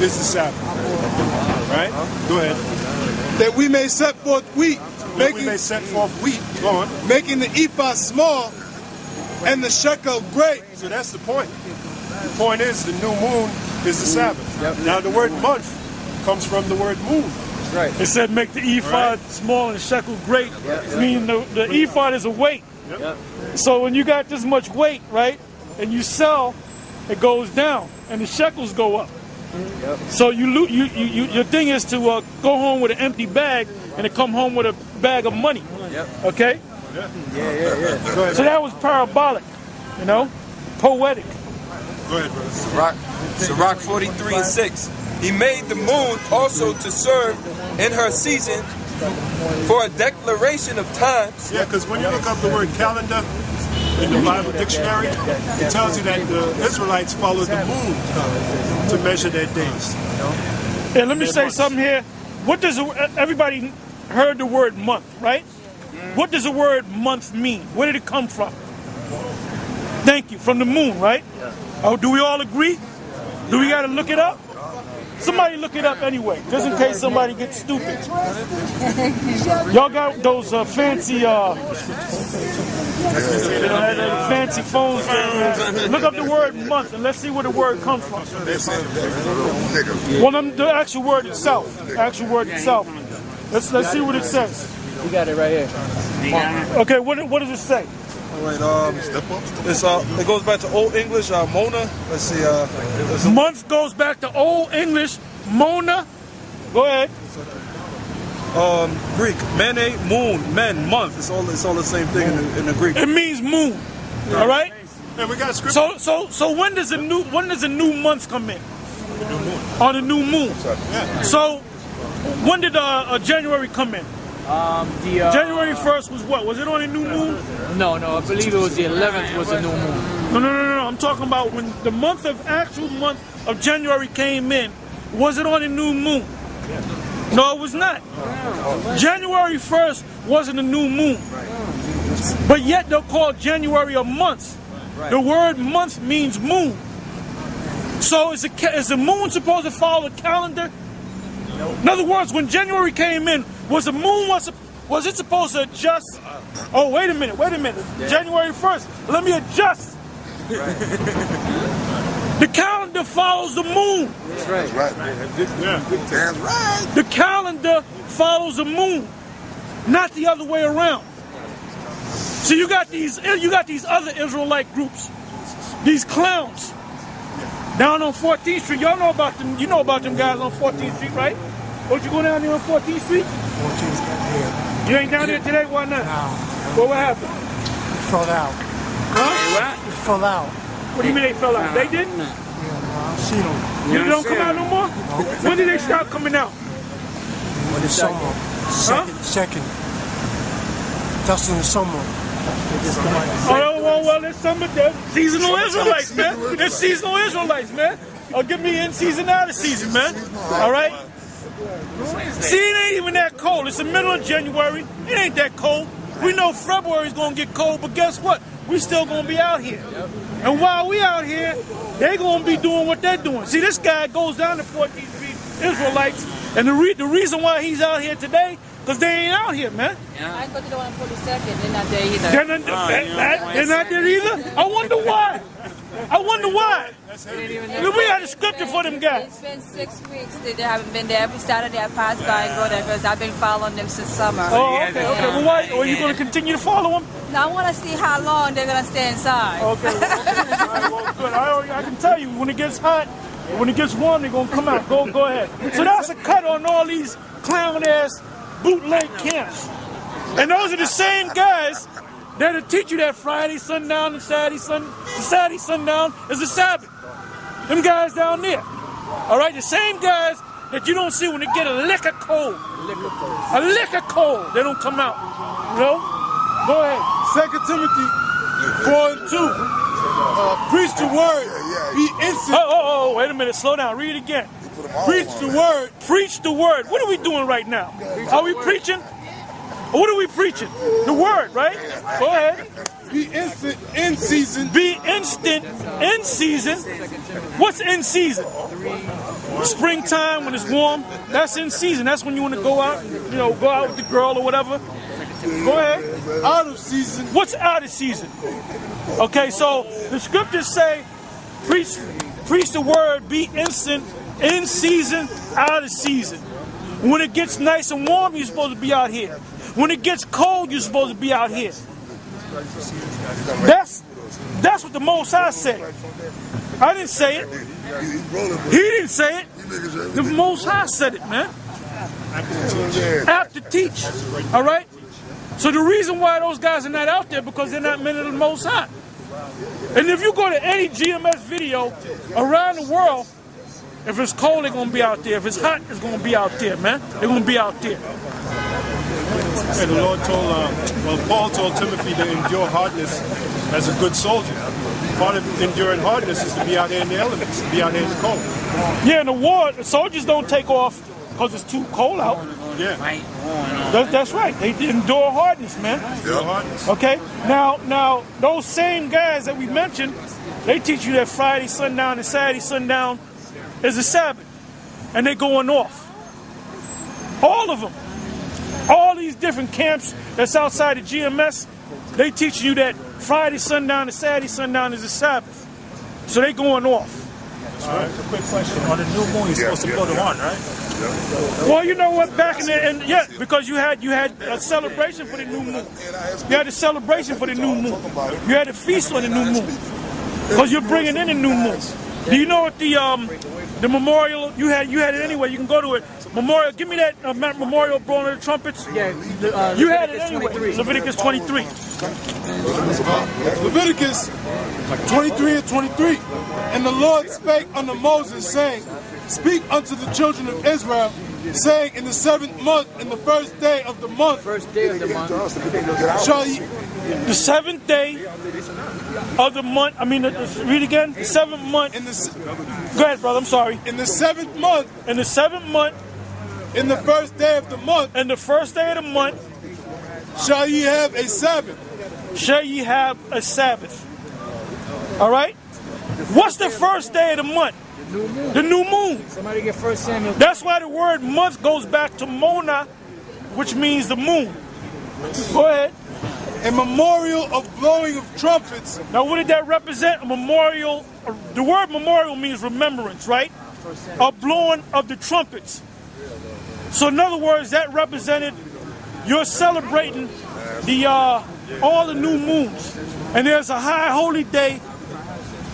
is the Sabbath. Right? Go ahead. That we may set forth wheat. That we may set forth wheat. Go on. Making the ephah small and the shekel great. So that's the point. The point is the new moon is the Sabbath. Yep. Now the word month comes from the word moon. Right. It said make the ephod small and the shekel great. Meaning the ephod is a weight. Yep. So when you got this much weight, right, and you sell, it goes down and the shekels go up. Yep. So your thing is to go home with an empty bag and to come home with a bag of money. Yep. Okay? Yeah. Go ahead. So that was parabolic, you know, poetic. Go ahead, brother. Sirach 43:6. He made the moon also to serve in her season for a declaration of times. Yeah, because when you look up the word calendar in the Bible dictionary, it tells you that the Israelites followed the moon to measure their days. And let me say something here. What does everybody heard the word month, right? What does the word month mean? Where did it come from? Thank you. From the moon, right? Oh, do we all agree? Do we got to look it up? Somebody look it up anyway, just in case somebody gets stupid. Y'all got those fancy fancy phones. Look up the word month and let's see where the word comes from. Well, the actual word itself. Let's see what it says. You got it right here. Okay, what does it say? Wait, it goes back to Old English, Mona. Let's see. Month goes back to Old English, Mona. Go ahead. Greek, mene, moon, men, month. It's all the same thing in the Greek. It means moon. All right. And we got scripture. So when does a new month come in? On the new moon. So when did January come in? January 1st was what? Was it on a new moon? No, I believe it was the 11th was a new moon. No. I'm talking about when the actual month of January came in. Was it on a new moon? No, it was not. January 1st wasn't a new moon. But yet they'll call January a month. The word month means moon. So is the moon supposed to follow the calendar? In other words, when January came in, was it supposed to adjust? Oh, wait a minute. January 1st, let me adjust. The calendar follows the moon. That's right. That's right. The calendar follows the moon, not the other way around. So you got these other Israelite groups, these clowns down on 14th Street. Y'all know about them. You know about them guys on 14th Street, right? Don't you go down there on 14th Street? 14th Street, yeah. You ain't down there today? Why not? No. What happened? It fell out. Huh? It fell out. What do you mean they fell out? They didn't? Yeah, no, I see them. You don't come out no more? When did they stop coming out? In the summer. Second. Just in the summer. Oh, well, it's some of them seasonal Israelites, man. It's seasonal Israelites, man. Give me in season, out of season, man. All right? See, it ain't even that cold. It's the middle of January. It ain't that cold. We know February's going to get cold, but guess what? We still going to be out here. And while we out here, they going to be doing what they're doing. See, this guy goes down to 14th Street, Israelites, and the reason why he's out here today, because they ain't out here, man. I go to the one on 42nd. They're not there either. They're not there either? I wonder why. We got a scripture for them guys. It's been 6 weeks that they haven't been there. Every Saturday I pass by and go there because I've been following them since summer. Oh, okay. Well, why? Are you going to continue to follow them? Now I want to see how long they're going to stay inside. Okay. All right, well, good. I can tell you, when it gets hot, when it gets warm, they're going to come out. Go ahead. So that's a cut on all these clown-ass bootleg camps. And those are the same guys that'll teach you that Friday sundown and Saturday sundown is the Sabbath. Them guys down there. All right, the same guys that you don't see when they get a liquor cold. A liquor cold. They don't come out. You know? Go ahead. 2 Timothy 4:2. Preach the word. Be instant. Oh, wait a minute. Slow down. Read it again. Preach the word. Preach the word. What are we doing right now? Are we preaching? What are we preaching? The word, right? Go ahead. Be instant in season. Be instant in season. What's in season? Springtime when it's warm. That's in season. That's when you want to go out, go out with the girl or whatever. Go ahead. Out of season. What's out of season? Okay, so the scriptures say, preach the word, be instant, in season, out of season. When it gets nice and warm, you're supposed to be out here. When it gets cold, you're supposed to be out here. That's what the Most High said. I didn't say it. He didn't say it. The Most High said it, man. Apt to teach. All right? So the reason why those guys are not out there, because they're not men of the Most High. And if you go to any GMS video around the world, if it's cold, they're going to be out there. If it's hot, it's going to be out there, man. They're going to be out there. And the Lord told, Paul told Timothy to endure hardness as a good soldier. Part of enduring hardness is to be out there in the elements, to be out there in the cold. Yeah, in the war, the soldiers don't take off because it's too cold out. Yeah. That's right. They endure hardness, man. Endure hardness. Okay? Now, those same guys that we mentioned, they teach you that Friday sundown and Saturday sundown is a Sabbath. And they're going off. All of them. All these different camps that's outside of GMS, they teach you that Friday sundown and Saturday sundown is a Sabbath. So they going off. A quick question. On the new moon, you're supposed to blow the horn, right? Well, you know what? Back in the because you had a celebration for the new moon. You had a celebration for the new moon. You had a feast on the new moon because you're bringing in the new moon. Do you know what the memorial you had it anyway? You can go to it. Memorial. Give me that memorial blowing of the trumpets. Yeah, you had it anyway. Leviticus 23. Leviticus 23 and 23. And the Lord spake unto Moses, saying, Speak unto the children of Israel, saying, In the 7th month, in the first day of the month, shall ye... The 7th day of the month. Read again. The 7th month. Go ahead, brother. I'm sorry. In the 7th month. In the 7th month. In the first day of the month. In the first day of the month. Shall ye have a Sabbath. Shall ye have a Sabbath. All right? What's the first day of the month? The new moon. Somebody get 1 Samuel. That's why the word month goes back to Mona, which means the moon. Go ahead. A memorial of blowing of trumpets. Now, what did that represent? A memorial. The word memorial means remembrance, right? A blowing of the trumpets. So, in other words, that represented you're celebrating all the new moons, and there's a high holy day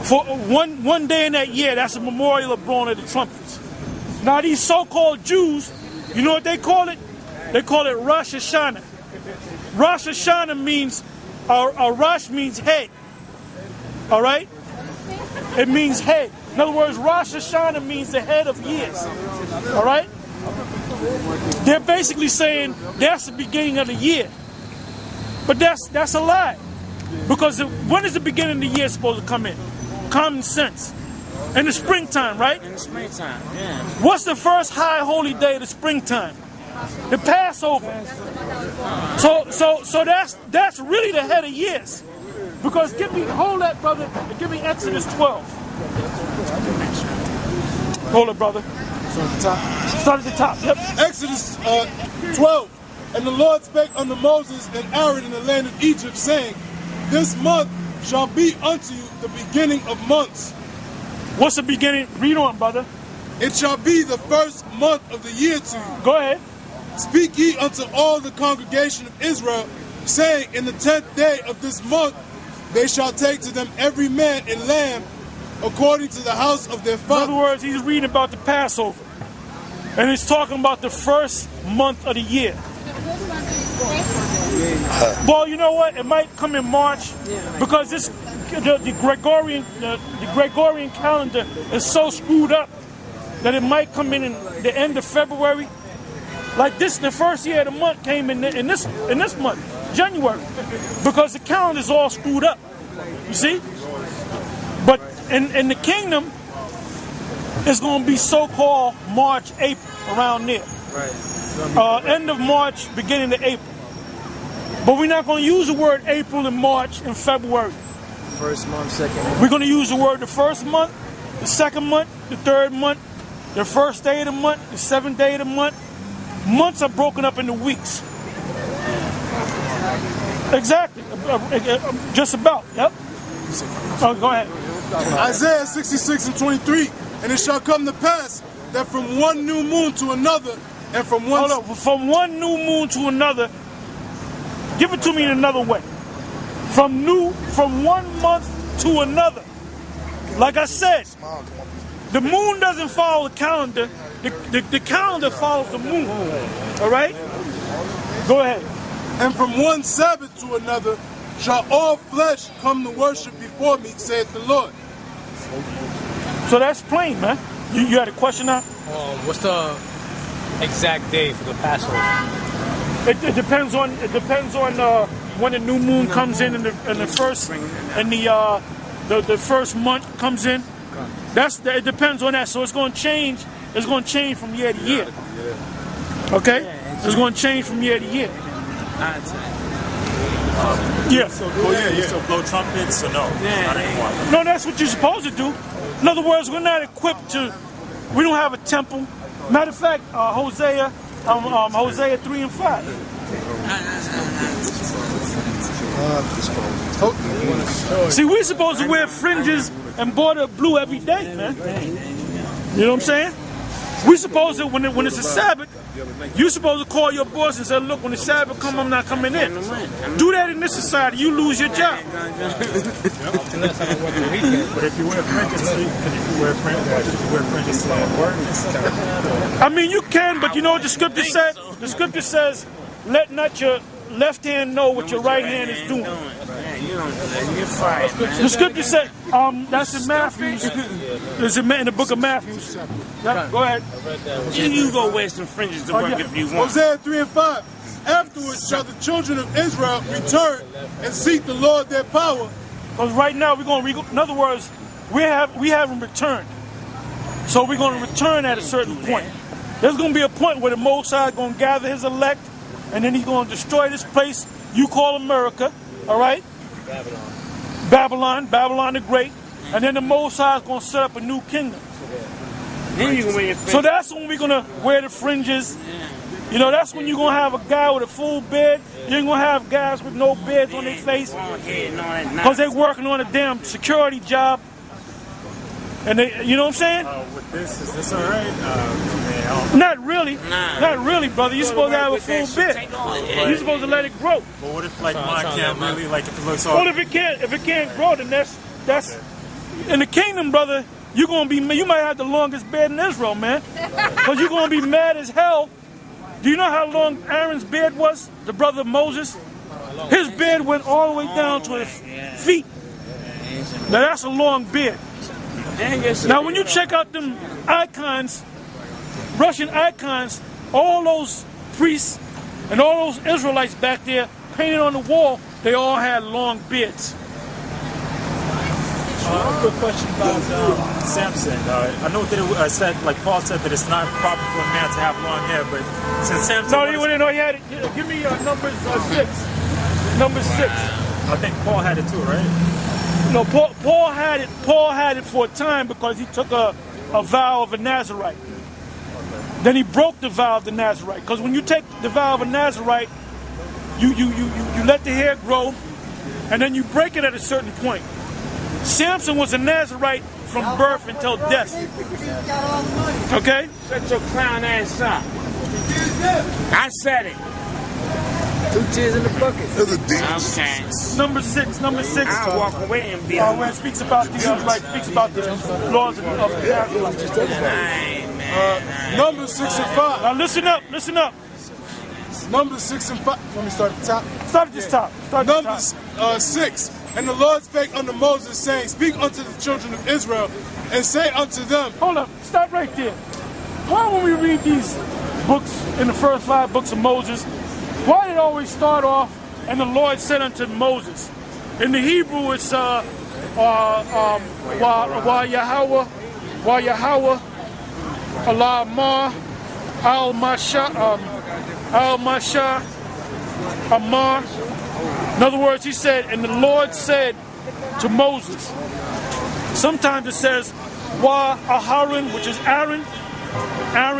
for one day in that year. That's a memorial of blowing of the trumpets. Now, these so-called Jews, you know what they call it? They call it Rosh Hashanah. Rosh Hashanah means, Rosh means head. All right? It means head. In other words, Rosh Hashanah means the head of years. All right? They're basically saying that's the beginning of the year. But that's a lie. Because when is the beginning of the year supposed to come in? Common sense. In the springtime, right? In the springtime, yeah. What's the first high holy day of the springtime? The Passover. So that's really the head of years. Because hold that, brother, and give me Exodus 12. Hold it, brother. Start at the top. Yep. Exodus 12. And the Lord spake unto Moses and Aaron in the land of Egypt, saying, This month shall be unto you the beginning of months. What's the beginning? Read on, brother. It shall be the first month of the year to you. Go ahead. Speak ye unto all the congregation of Israel, saying, In the 10th day of this month they shall take to them every man a lamb according to the house of their father. In other words, he's reading about the Passover. And he's talking about the first month of the year. Well, you know what? It might come in March because the Gregorian calendar is so screwed up that it might come in the end of February. Like this, the first year of the month came in this month, January, because the calendar's all screwed up. You see? But in the kingdom, it's going to be so-called March, April, around there. Right. End of March, beginning of April. But we're not going to use the word April and March and February. First month, second month. We're going to use the word the first month the second month, the third month, the first day of the month, the seventh day of the month. Months are broken up into weeks. Exactly. Just about. Yep. Oh, go ahead. Isaiah 66:23. And it shall come to pass that from one new moon to another, and from one... Hold on. From one new moon to another, give it to me in another way. From 1 month to another. Like I said, the moon doesn't follow the calendar. The calendar follows the moon. All right? Go ahead. And from one Sabbath to another shall all flesh come to worship before me, saith the Lord. So that's plain, man. You had a question now? What's the exact day for the Passover? It depends on when the new moon comes in the first and the first month comes in. It depends on that. So it's going to change. It's going to change from year to year. Okay? It's going to change from year to year. Yeah. So blow trumpets or no? Not anymore. No, that's what you're supposed to do. In other words, we're not equipped to. We don't have a temple. Matter of fact, Hosea 3 and 5. See, we're supposed to wear fringes and border blue every day, man. You know what I'm saying? We're supposed to, when it's a Sabbath, you're supposed to call your boss and say, look, when the Sabbath comes, I'm not coming in. Do that in this society, you lose your job. But if you wear fringes, can you wear fringes to work? I mean, you can, but you know what the scripture says? The scripture says, let not your left hand know what your right hand is doing. The scripture said, that's in Matthew. It's in the book of Matthew. Yep, go ahead. You go wear some fringes to work if you want. Hosea 3 and 5. Afterwards shall the children of Israel return and seek the Lord their power. Because right now in other words, we haven't returned. So we're going to return at a certain point. There's going to be a point where the Most High is going to gather his elect, and then he's going to destroy this place you call America, all right? Babylon the Great. And then the Most High is going to set up a new kingdom. Then you can wear your fringes. So that's when we're going to wear the fringes. You know, that's when you're going to have a guy with a full beard. You ain't going to have guys with no beards on their face. Because they're working on a damn security job. And they, you know what I'm saying? With this, is this all right? Not really. Not really, brother. You're supposed to have a full beard. You're supposed to let it grow. But what if like mine can't really, like if it looks all... Well, if it can't grow, then that's in the kingdom, brother. You might have the longest beard in Israel, man. Because you're gonna be mad as hell. Do you know how long Aaron's beard was? The brother of Moses? His beard went all the way down to his feet. Now that's a long beard. Now when you check out them icons, Russian icons, all those priests and all those Israelites back there painted on the wall, they all had long beards. A quick question about Samson. I know that it said, like Paul said, that it's not proper for a man to have long hair, but since Samson... No, he had it. Give me Numbers 6. Numbers 6. I think Paul had it too, right? No, Paul had it. Paul had it for a time because he took a vow of a Nazirite. Then he broke the vow of the Nazirite. Because when you take the vow of a Nazirite, you let the hair grow, and then you break it at a certain point. Samson was a Nazirite from birth until death. Okay? Shut your clown ass up. I said it. 2 tears in the bucket. Okay. Number 6. I'll walk away and be where it speaks about the laws of the Nazirite. Numbers 6 and 5. Now listen up. Numbers 6 and 5. Let me start at the top. Start at the top. Numbers 6. And the Lord spake unto Moses, saying, Speak unto the children of Israel, and say unto them... Hold up. Stop right there. Why when we read these books in the first 5 books of Moses, why did it always start off, and the Lord said unto Moses? In the Hebrew, it's Wa Yahweh, Allah Ma, Al Masha, Amar. In other words, he said, and the Lord said to Moses. Sometimes it says, Wa Aharon, which is Aaron. Aaron